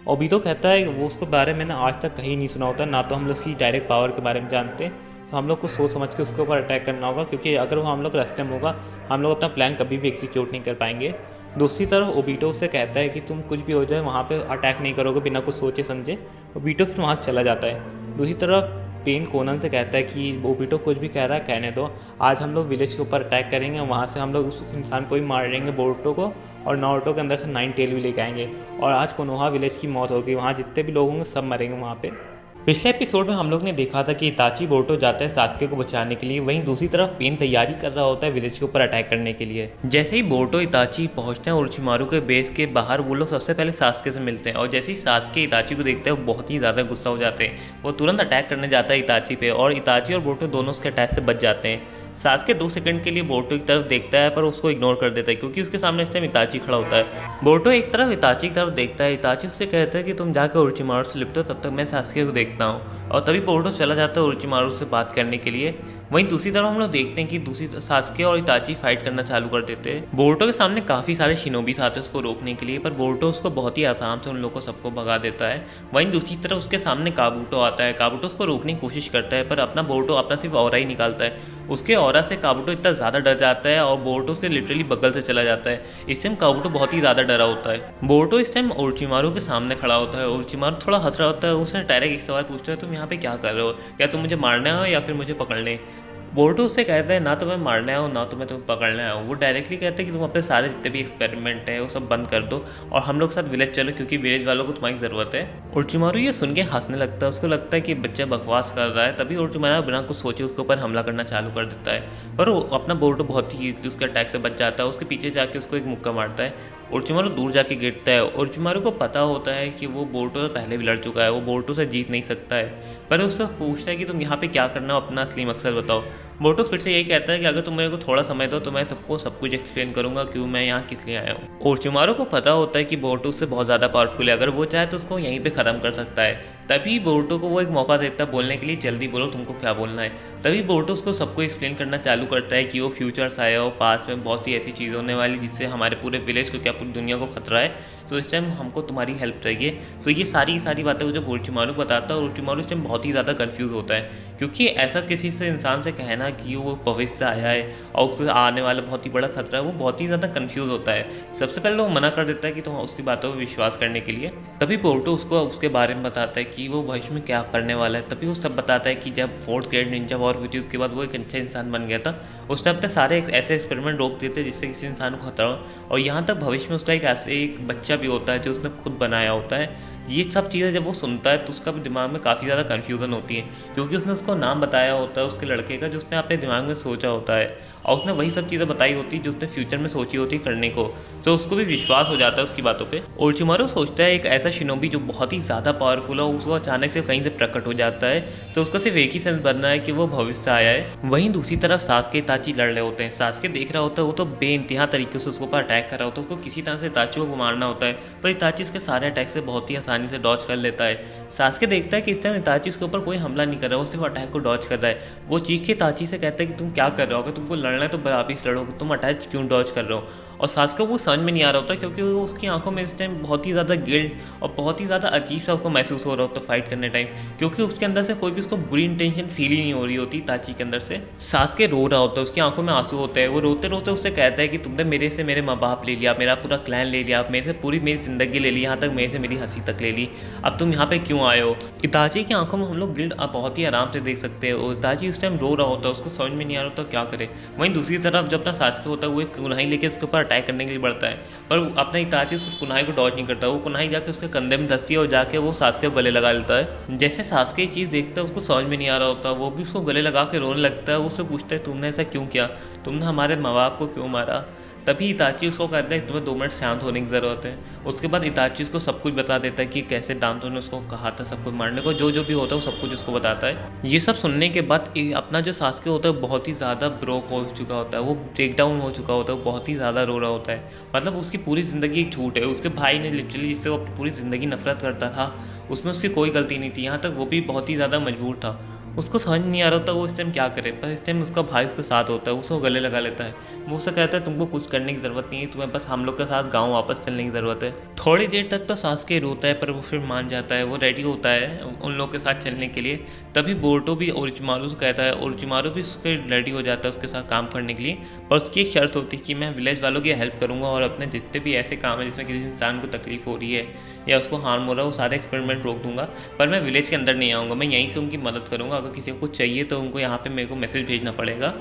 ओबीतो कहता है वो उसके बारे में ना आज तक कहीं नहीं सुना होता, ना तो हम लोग उसकी डायरेक्ट पावर के बारे में जानते हैं। तो हम लोग को सोच समझ के उसके ऊपर अटैक करना होगा, क्योंकि अगर वो हम लोग रास्ते में होगा हम लोग अपना प्लान कभी भी एग्जीक्यूट नहीं कर पाएंगे। दूसरी तरफ ओबीटो उससे कहता है कि तुम कुछ भी हो जाए वहाँ पे अटैक नहीं करोगे बिना कुछ सोचे समझे। ओबीटो फिर वहाँ चला जाता है। दूसरी तरफ पेन कोनन से कहता है कि ओबीटो कुछ भी कह रहा है कहने दो, आज हम लोग विलेज के ऊपर अटैक करेंगे, वहाँ से हम लोग उस इंसान को ही मार देंगे बोरुतो को, और नारुतो के अंदर से 9 टेल भी लेके आएंगे, और आज कोनोहा विलेज की मौत होगी, वहाँ जितने भी लोग होंगे सब मरेंगे वहाँ पे। पिछले एपिसोड में हम लोग ने देखा था कि इताची बोरुतो जाता है सास्के को बचाने के लिए, वहीं दूसरी तरफ पेन तैयारी कर रहा होता है विलेज के ऊपर अटैक करने के लिए। जैसे ही बोरुतो इताची पहुंचते हैं ओरोचिमारू के बेस के बाहर, वो लोग सबसे पहले सास्के से मिलते हैं, और जैसे ही सास्के इताची को देखते हैं वो बहुत ही ज़्यादा गुस्सा हो जाते हैं। वो तुरंत अटैक करने जाता है इताची पे, और इताची और बोरुतो दोनों उसके अटैक से बच जाते हैं। सास्के 2 सेकंड के लिए बोरुतो की तरफ देखता है, पर उसको इग्नोर कर देता है क्योंकि उसके सामने इस टाइम इताची खड़ा होता है। बोरुतो एक तरफ इताची की तरफ देखता है, इताची उससे कहता है कि तुम जाकर ओरोचिमारू से लिपटो, तब तक मैं सास्के को देखता हूँ, और तभी बोरुतो चला जाता है ओरोचिमारू से बात करने के लिए। वहीं दूसरी तरफ हम लोग देखते हैं कि दूसरी सास्के और इताची फाइट करना चालू कर देते हैं। बोरुतो के सामने काफ़ी सारे शिनोबीस आते हैं उसको रोकने के लिए, पर बोरुतो उसको बहुत ही आसान से उन लोगों को सबको भगा देता है। वहीं दूसरी तरफ उसके सामने काबुटो आता है। काबुटो उसको रोकने की कोशिश करता है, पर अपना बोरुतो अपना सिर्फ ऑरा ही निकालता है। उसके ऑरा से काबुटो इतना ज़्यादा डर जाता है और बोरुतो उसके लिटरली बगल से चला जाता है। इस टाइम काबुटो बहुत ही ज़्यादा डरा होता है। बोरुतो इस टाइम ओरोचिमारू के सामने खड़ा होता है। ओरोचिमारू थोड़ा हंस रहा होता है, उसने डायरेक्ट एक सवाल पूछता है, तुम यहाँ पे क्या कर रहे हो, क्या तुम मुझे मारने आए हो या फिर मुझे पकड़ने। बोरुतो उससे कहता है ना तो मैं मारने आया हूँ ना तो मैं तुम्हें पकड़ने आया हूँ। वो डायरेक्टली कहते हैं कि तुम अपने सारे जितने भी एक्सपेरिमेंट है वो सब बंद कर दो और हम लोग साथ विलेज चलो, क्योंकि विलेज वालों को तुम्हारी ज़रूरत है। ओरोचिमारू ये सुन के हंसने लगता है, उसको लगता है कि बच्चा बकवास कर रहा है। तभी ओरोचिमारू बिना कुछ सोचे उसके ऊपर हमला करना चालू कर देता है, पर वो अपना बोरुतो बहुत ही ईजिली उसके अटैक से बच जाता है। उसके पीछे जाके उसको एक मुक्का मारता है। ओरोचिमारू दूर जाके गिरता है। ओरोचिमारू को पता होता है कि वो बोरुतो से पहले भी लड़ चुका है, वो बोरुतो से जीत नहीं सकता है, पर उससे पूछता है कि तुम यहाँ पे क्या करना हो, अपना असली मकसद बताओ। बोरुतो फिर से यही कहता है कि अगर तुम मेरे को थोड़ा समय दो तो मैं सबको सब कुछ एक्सप्लेन करूंगा क्यों मैं यहाँ किस लिए आया हूँ। ओरोचिमारू को पता होता है कि बोरुतो उससे बहुत ज़्यादा पावरफुल है, अगर वो चाहे तो उसको यहीं पे ख़त्म कर सकता है। तभी बोरुतो को वो एक मौका देता है बोलने के लिए, जल्दी बोलो तुमको क्या बोलना है। तभी बोरुतो उसको सबको एक्सप्लेन करना चालू करता है कि वो फ्यूचर्स आया हो, पास में बहुत सी ऐसी चीज़ होने वाली जिससे हमारे पूरे विलेज को क्या पूरी दुनिया को खतरा है। सो इस टाइम हमको तुम्हारी हेल्प चाहिए। सो ये सारी बातें वो जब ओरोचिमारू बताता है, ओरोचिमारू इस टाइम बहुत ही ज़्यादा कन्फ्यूज़ होता है, क्योंकि ऐसा किसी से इंसान से कहना कि वो भविष्य से आया है और उसको आने वाला बहुत ही बड़ा खतरा है, वो बहुत ही ज़्यादा कन्फ्यूज़ होता है। सबसे पहले वो मना कर देता है कि तुम उसकी बातों पर विश्वास करने के लिए। तभी बोरुतो उसको उसके बारे में बताता है कि वो भविष्य में क्या करने वाला है। तभी वो सब बताता है कि जब 4th ग्रेड निंजा वॉर हुई थी उसके बाद वो एक अच्छा इंसान बन गया था। उसने अपने सारे ऐसे एक्सपेरिमेंट रोक दिए थे जिससे किसी इंसान को खतरा हो, और यहाँ तक भविष्य में उसका एक बच्चा भी होता है जो उसने खुद बनाया होता है। ये सब चीज़ें जब वो सुनता है तो उसका भी दिमाग में काफ़ी ज़्यादा कन्फ्यूज़न होती है, क्योंकि उसने उसको नाम बताया होता है उसके लड़के का जो उसने अपने दिमाग में सोचा होता है, और उसने वही सब चीज़ें बताई होती है जो उसने फ्यूचर में सोची होती है करने को। तो उसको भी विश्वास हो जाता है उसकी बातों पे। ओरोचिमारू सोचता है एक ऐसा शिनोबी जो बहुत ही ज़्यादा पावरफुल है उसको अचानक से कहीं से प्रकट हो जाता है, तो उसका सिर्फ एक ही सेंस बनना है कि वो भविष्य से आया है। वहीं दूसरी तरफ सास्के इताची लड़ रहे होते हैं। सास्के देख रहा होता है वो तो बेइंतहा तरीके से उसके ऊपर अटैक कर रहा होता है, उसको किसी तरह से इताची को मारना होता है, पर इताची उसके सारे अटैक से बहुत ही आसानी से डॉज कर लेता है। सास्के देखता है कि इस टाइम इताची उसके ऊपर कोई हमला नहीं कर रहा, वो सिर्फ अटैक को डॉज कर रहा है। वो चीख के इताची से कहता है कि तुम क्या कर रहे हो, अगर तुमको लड़ना है तो बराबरी से लड़ो, तुम अटैक क्यों डॉज कर रहे हो। और सास्के को समझ में नहीं आ रहा होता, क्योंकि वो उसकी आंखों में इस टाइम बहुत ही ज़्यादा गिल्ट और बहुत ही ज़्यादा अजीब सा उसको महसूस हो रहा होता है फाइट करने टाइम, क्योंकि उसके अंदर से कोई भी उसको बुरी इंटेंशन फील ही नहीं हो रही होती इताची के अंदर से। सास्के रो रहा होता है, उसकी आंखों में आंसू होते हैं। वो रोते रोते उससे कहता है कि तुमने मेरे से मेरे माँ बाप ले लिया, मेरा पूरा क्लैन ले लिया, मेरे से पूरी मेरी ज़िंदगी ले ली, यहाँ तक मेरे से मेरी हंसी तक ले ली, अब तुम यहाँ पे क्यों आए हो। इताची की आंखों में हम लोग गिल्ट बहुत ही आराम से देख सकते हैं, और इताची उस टाइम रो रहा होता है, उसको समझ में नहीं आ रहा होता क्या करे। वहीं दूसरी तरफ जब अपना सास्के होता है वो एक कुन्हाई लेके उसके ऊपर अटैक करने के लिए बढ़ता है, पर अपना इताची उस कुन्हाई को डॉज नहीं करता। वो कुन्हाई जाके उसके कंधे में धंसती है और जाके वो सास्के को गले लगा लेता है। जैसे सास्के ये चीज़ देखता है उसको समझ में नहीं आ रहा होता, वो भी उसको गले लगा के रोने लगता है। वो उससे पूछता है तुमने ऐसा क्यों किया, तुमने हमारे माँ बाप को क्यों मारा। तभी इताची उसको कहता है कि तुम्हें 2 मिनट शांत होने की ज़रूरत है। उसके बाद इताची उसको सब कुछ बता देता है कि कैसे डांटो ने उसको कहा था सब कुछ मारने को, जो भी होता है वो सब कुछ उसको बताता है। ये सब सुनने के बाद अपना जो सास्के होता है बहुत ही ज़्यादा ब्रोक हो चुका होता है, वो ब्रेक डाउन हो चुका होता है, वो बहुत ही ज़्यादा रो रहा होता है। मतलब उसकी पूरी ज़िंदगी एक झूठ है। उसके भाई ने लिटरली जिससे वो पूरी ज़िंदगी नफरत करता था उसमें उसकी कोई गलती नहीं थी, यहाँ तक वो भी बहुत ही ज़्यादा मजबूर था। उसको समझ नहीं आ रहा था वो इस टाइम क्या करे, पर इस टाइम उसका भाई उसके साथ होता है, उसको गले लगा लेता है। वो उससे कहता है तुमको कुछ करने की ज़रूरत नहीं है, तुम्हें बस हम लोग के साथ गाँव वापस चलने की ज़रूरत है। थोड़ी देर तक तो सास्के रोता है, पर वो फिर मान जाता है, वो रेडी होता है उन लोग के साथ चलने के लिए। तभी बोर्टो भी ओरोचिमारू से कहता है, ओरोचिमारू भी उसके रेडी हो जाता है उसके साथ काम करने के लिए। पर उसकी एक शर्त होती है कि मैं विलेज वालों की हेल्प करूँगा और अपने जितने भी ऐसे काम है जिसमें किसी इंसान को तकलीफ हो रही है या उसको हार्म हो रहा है, वो सारे एक्सपेरिमेंट रोक दूंगा, पर मैं विलेज के अंदर नहीं आऊँगा, मैं यहीं से उनकी मदद करूँगा। अगर किसी को कुछ चाहिए तो उनको यहाँ पे मेरे को मैसेज भेजना पड़ेगा।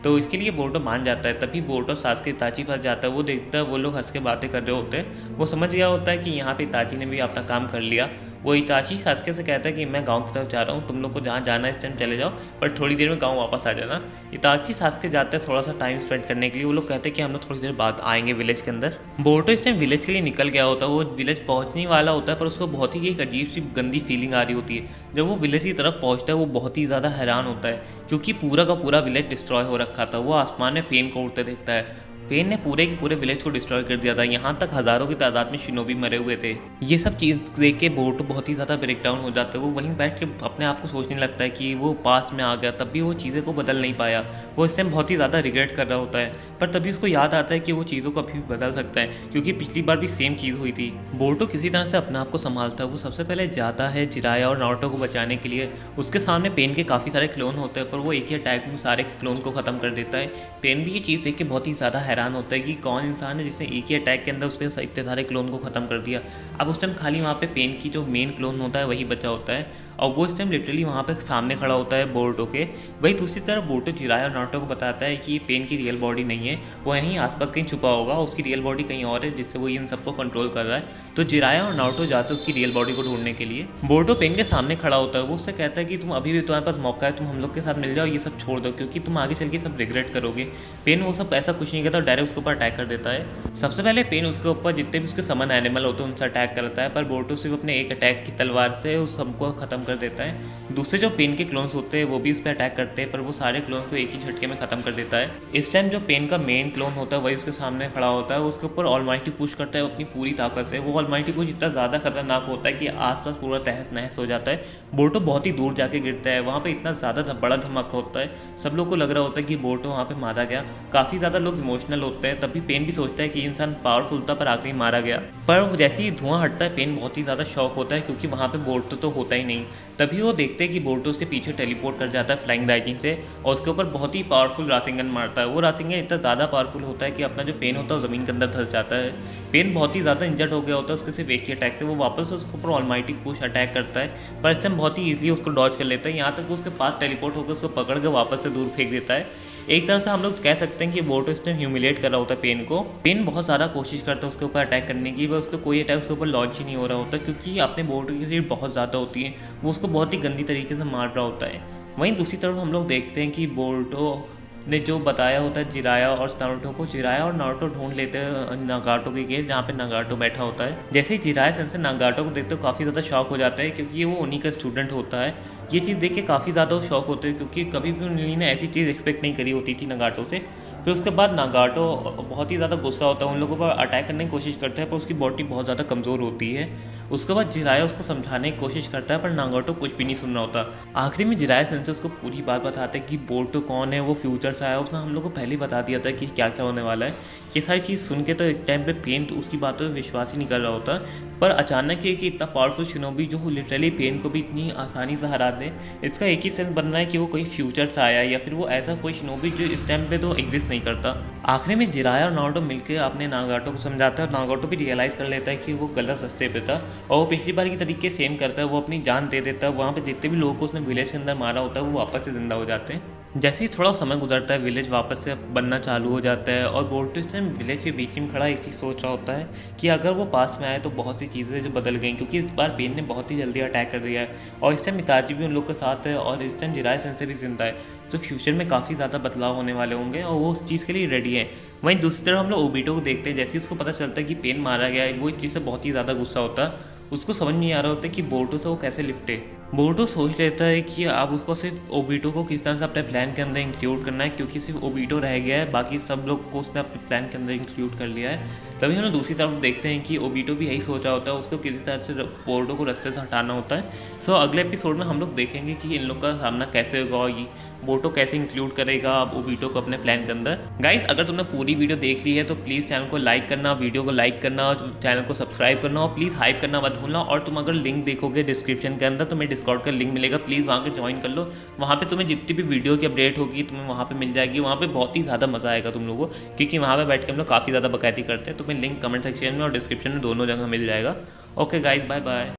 तो इसके लिए बोर्टो मान जाता है। तभी बोर्टो सास्के इताची पास जाता है, वो देखता है वो लोग हंस के बातें कर रहे होते हैं। वो समझ गया होता है कि यहाँ पे इताची ने भी अपना काम कर लिया। वो इताची सास्के से कहता है कि मैं गांव की तरफ जा रहा हूँ, तुम लोग को जहाँ जाना है इस टाइम चले जाओ, पर थोड़ी देर में गांव वापस आ जाना। इताची सास्के जाते हैं थोड़ा सा टाइम स्पेंड करने के लिए। वो लोग कहते हैं कि हम लोग थोड़ी देर बाद आएंगे विलेज के अंदर। बोर्टो इस टाइम विलेज के लिए निकल गया होता है, वो विलेज पहुँचने वाला होता है, पर उसको बहुत ही एक अजीब सी गंदी फीलिंग आ रही होती है। जब वो विलेज की तरफ पहुँचता है वो बहुत ही ज़्यादा हैरान होता है, क्योंकि पूरा का पूरा विलेज डिस्ट्रॉय हो रखा था। वो आसमान में पेन को उड़ते देखता है। पेन ने पूरे के पूरे विलेज को डिस्ट्रॉय कर दिया था, यहाँ तक हज़ारों की तादाद में शिनोबी मरे हुए थे। ये सब चीज़ देख के बोर्टो बहुत ही ज़्यादा ब्रेक डाउन हो जाता है। वो वहीं बैठ के अपने आप को सोचने लगता है कि वो पास्ट में आ गया, तब भी वो चीज़ें को बदल नहीं पाया। वो इस टाइम बहुत ही ज़्यादा रिग्रेट कर रहा होता है, पर तभी उसको याद आता है कि वो चीज़ों को अभी भी बदल सकता है, क्योंकि पिछली बार भी सेम चीज़ हुई थी। बोर्टो किसी तरह से अपने आप को संभालता है। वो सबसे पहले जाता है जिराया और नारुतो को बचाने के लिए। उसके सामने पेन के काफ़ी सारे क्लोन होते हैं, पर वो एक ही अटैक में सारे क्लोन को ख़त्म कर देता है। पेन भी ये चीज़ देख के बहुत ही ज़्यादा हैरान होता है कि कौन इंसान है जिसने एक ही अटैक के अंदर उसके इतने सारे क्लोन को ख़त्म कर दिया। अब उस टाइम खाली वहाँ पे पेन की जो मेन क्लोन होता है वही बचा होता है, और वो इस टाइम लिटरली वहाँ पे सामने खड़ा होता है बोर्टो के। वही दूसरी तरफ बोर्टो जिराया और नारुतो को बताता है कि ये पेन की रियल बॉडी नहीं है, वो यहीं आसपास कहीं छुपा होगा, उसकी रियल बॉडी कहीं और है जिससे वो इन सबको कंट्रोल कर रहा है। तो जिराया और नारुतो जाते हैं उसकी रियल बॉडी को ढूंढने के लिए। बोर्टो पेन के सामने खड़ा होता है, वो उससे कहता है कि तुम अभी भी तुम्हारे पास मौका है, तुम हम लोग के साथ मिल जाओ, ये सब छोड़ दो, क्योंकि तुम आगे चल के सब रिग्रेट करोगे। पेन वो सब ऐसा कुछ नहीं कहता, डायरेक्ट उसके ऊपर अटैक कर देता है। सबसे पहले पेन उसके ऊपर जितने भी उसके समन एनिमल होते हैं उनसे अटैक करता है, पर बोर्टो सिर्फ अपने एक अटैक की तलवार से उस सबको ख़त्म कर देता है। दूसरे जो पेन के क्लोन्स होते हैं वो भी उस पर अटैक करते हैं, पर वो सारे क्लोन्स को एक ही झटके में ख़त्म कर देता है। इस टाइम जो पेन का मेन क्लोन होता है वही उसके सामने खड़ा होता है, उसके ऊपर ऑलमाइटी पुश करता है अपनी पूरी ताकत से। वो ऑलमाइटी पुश इतना ज़्यादा खतरनाक होता है कि आसपास पूरा तहस नहस हो जाता है। बोर्टो बहुत ही दूर जाके गिरता है, वहाँ पे इतना ज़्यादा बड़ा धमाका होता है, सब लोग को लग रहा होता है कि बोर्टो वहाँ पे मारा गया। काफ़ी ज़्यादा लोग इमोशनल होते हैं। तभी पेन भी सोचता है कि इंसान पावरफुल था पर आखिरी मारा गया। पर जैसे ही धुआं हटता है पेन बहुत ही ज़्यादा शॉक होता है, क्योंकि वहाँ पे बोर्टो तो होता ही नहीं। तभी वो देखते हैं कि बोर्टो उसके पीछे टेलीपोर्ट कर जाता है फ्लाइंग राइजिंग से, और उसके ऊपर बहुत ही पावरफुल रासिंगन मारता है। वो रासिंगन इतना ज़्यादा पावरफुल होता है कि अपना जो पेन होता है वो ज़मीन के अंदर धंस जाता है। पेन बहुत ही ज़्यादा इंजर्ड हो गया होता है उसके सिर्फ एक ही अटैक से। वो वापस उसके ऊपर ऑलमाइटी पुश अटैक करता है, पर इस टाइम बहुत ही ईजिली उसको डॉज कर लेता है, यहाँ तक उसके पास टेलीपोर्ट होकर उसको पकड़ के वापस से दूर फेंक देता है। एक तरह से हम लोग कह सकते हैं कि बोर्टो इस टाइम ह्यूमिलेट कर रहा होता है पेन को। पेन बहुत ज़्यादा कोशिश करता है उसके ऊपर अटैक करने की, पर उसको कोई अटैक उसके ऊपर लॉन्च ही नहीं हो रहा होता, क्योंकि अपने बोर्टो की स्पीड बहुत ज़्यादा होती है। वो उसको बहुत ही गंदी तरीके से मार रहा होता है। वहीं दूसरी तरफ हम लोग देखते हैं कि बोर्टो ने जो बताया होता है जिराया और नारुतो को, जिराया और नारुतो ढूंढ लेते हैं नागाटो के केव जहाँ पे नागाटो बैठा होता है। जैसे ही जिराया सेंसे नागाटो को देखते हो काफ़ी ज़्यादा शॉक हो जाता है, क्योंकि ये वो उन्हीं का स्टूडेंट होता है। ये चीज़ देख के काफ़ी ज़्यादा शॉक होते हैं, क्योंकि कभी भी उन्हीं ने ऐसी चीज़ एक्सपेक्ट नहीं करी होती थी नागाटो से। फिर उसके बाद नागाटो बहुत ही ज़्यादा गुस्सा होता है, उन लोगों पर अटैक करने की कोशिश करता है, पर उसकी बॉडी बहुत ज़्यादा कमज़ोर होती है। उसके बाद जिराया उसको समझाने की कोशिश करता है, पर नागाटो कुछ भी नहीं सुन रहा होता। आखिरी में जिराया सेंसे उसको पूरी बात बताते हैं कि बोर्टो कौन है, वो फ्यूचर से आया, उसने हम लोग को पहले ही बता दिया था कि क्या क्या होने वाला है। ये सारी चीज़ सुन के तो एक टाइम पे पेन तो उसकी बातों पर विश्वास ही नहीं कर रहा होता, पर अचानक ये कि इतना पावरफुल शिनोबी जो लिटरली पेन को भी इतनी आसानी से हरा दे, इसका एक ही सेंस बन रहा है कि वो कोई फ्यूचर से आया, या फिर वो ऐसा कोई शिनोबी जो इस टाइम पे तो एग्जिस्ट नहीं करता। आखिरी में जिराया और नारुतो मिलकर अपने नागाटो को समझाता है, और नागाटो भी रियलाइज़ कर लेता है कि वो गलत रास्ते पे था, और वो पिछली बार की तरीके सेम करता है। वो अपनी जान दे देता है, वहाँ पे जितने भी लोगों को उसने विलेज के अंदर मारा होता है वो वापस से जिंदा हो जाते हैं। जैसे ही थोड़ा समय गुजरता है विलेज वापस से बनना चालू हो जाता है, और बोर्टो इस टाइम विलेज के बीच में खड़ा एक चीज़ सोच रहा होता है कि अगर वो पास में आए तो बहुत सी चीज़ें जो बदल गई, क्योंकि इस बार पेन ने बहुत ही जल्दी अटैक कर दिया है, और इस टाइम इताची भी उन लोग के साथ है, और इस टाइम जिराया सेंसे भी जिंदा है। तो फ्यूचर में काफ़ी ज़्यादा बदलाव होने वाले होंगे, और वो उस चीज़ के लिए रेडी है। वहीं दूसरी तरफ हम लोग ओबिटो को देखते हैं, जैसे ही उसको पता चलता है कि पेन मारा गया है, वो इस चीज़ से बहुत ही ज़्यादा गुस्सा होता है। उसको समझ नहीं आ रहा होता कि बोर्टो से वो कैसे लिपटे। बोर्टो सोच लेता है कि अब उसको सिर्फ ओबिटो को किस तरह से अपने प्लान के अंदर इंक्लूड करना है, क्योंकि सिर्फ ओबिटो रह गया है, बाकी सब लोग को उसने अपने प्लान के अंदर इंक्लूड कर लिया है। तभी हम लोग दूसरी तरफ देखते हैं कि ओबीटो भी यही सोच रहा होता है, उसको किसी तरह से बोर्डो को रास्ते से हटाना होता है। सो अगले एपिसोड में हम लोग देखेंगे कि इन लोग का सामना कैसे होगा और ये बोर्डो कैसे इंक्लूड करेगा ओबीटो को अपने प्लान के अंदर। गाइस अगर तुमने पूरी वीडियो देख ली है तो प्लीज़ चैनल को लाइक करना, वीडियो को लाइक करना और चैनल को सब्सक्राइब करना और प्लीज़ हाइप करना मत भूलना। और तुम अगर लिंक देखोगे डिस्क्रिप्शन के अंदर तो मेरे डिस्कॉर्ड का लिंक मिलेगा, प्लीज़ वहाँ के ज्वाइन कर लो। वहाँ पे तुम्हें जितनी भी वीडियो की अपडेट होगी तुम्हें वहाँ पे मिल जाएगी। वहाँ पे बहुत ही ज़्यादा मज़ा आएगा तुम लोगों को, क्योंकि वहाँ पे बैठ के हम लोग काफ़ी ज़्यादा बकैती करते हैं। तुम्हें लिंक कमेंट सेक्शन में और डिस्क्रिप्शन में दोनों जगह मिल जाएगा। Okay guys, bye bye.